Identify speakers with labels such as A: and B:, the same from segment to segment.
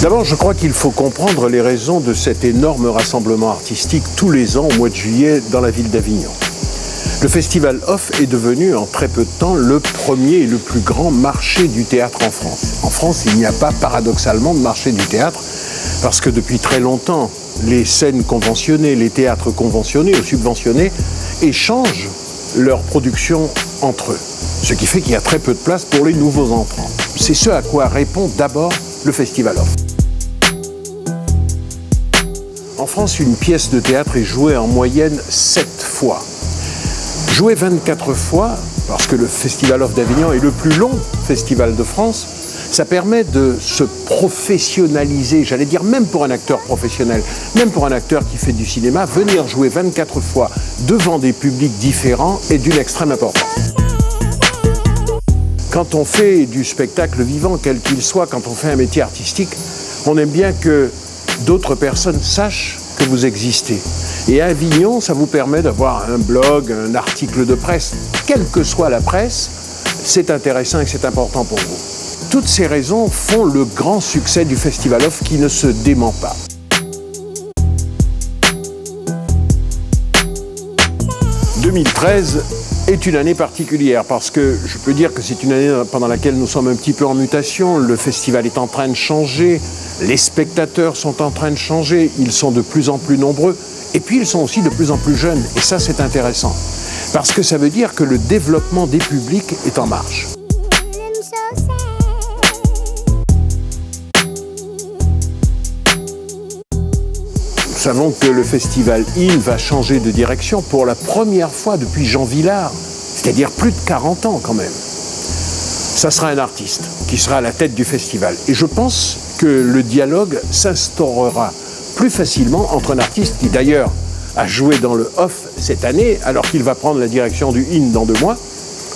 A: D'abord, je crois qu'il faut comprendre les raisons de cet énorme rassemblement artistique tous les ans au mois de juillet dans la ville d'Avignon. Le Festival Off est devenu en très peu de temps le premier et le plus grand marché du théâtre en France. En France, il n'y a pas paradoxalement de marché du théâtre parce que depuis très longtemps, les scènes conventionnées, les théâtres conventionnés ou subventionnés échangent leurs productions entre eux. Ce qui fait qu'il y a très peu de place pour les nouveaux entrants. C'est ce à quoi répond d'abord le Festival Off. En France, une pièce de théâtre est jouée en moyenne 7 fois. Jouer 24 fois, parce que le Festival Off d'Avignon est le plus long festival de France, ça permet de se professionnaliser, j'allais dire même pour un acteur professionnel, même pour un acteur qui fait du cinéma, venir jouer 24 fois devant des publics différents est d'une extrême importance. Quand on fait du spectacle vivant, quel qu'il soit, quand on fait un métier artistique, on aime bien que d'autres personnes sachent que vous existez. Et à Avignon, ça vous permet d'avoir un blog, un article de presse. Quelle que soit la presse, c'est intéressant et c'est important pour vous. Toutes ces raisons font le grand succès du Festival Off qui ne se dément pas. « 2013 est une année particulière parce que je peux dire que c'est une année pendant laquelle nous sommes un petit peu en mutation. Le festival est en train de changer, les spectateurs sont en train de changer, ils sont de plus en plus nombreux et puis ils sont aussi de plus en plus jeunes. Et ça, c'est intéressant parce que ça veut dire que le développement des publics est en marche. Nous savons que le festival IL va changer de direction pour la première fois depuis Jean Vilar, c'est-à-dire plus de 40 ans quand même. Ça sera un artiste qui sera à la tête du festival. Et je pense que le dialogue s'instaurera plus facilement entre un artiste qui d'ailleurs a joué dans le Off cette année, alors qu'il va prendre la direction du IN dans 2 mois.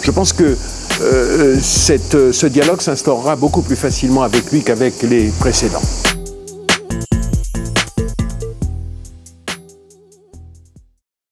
A: Je pense que ce dialogue s'instaurera beaucoup plus facilement avec lui qu'avec les précédents.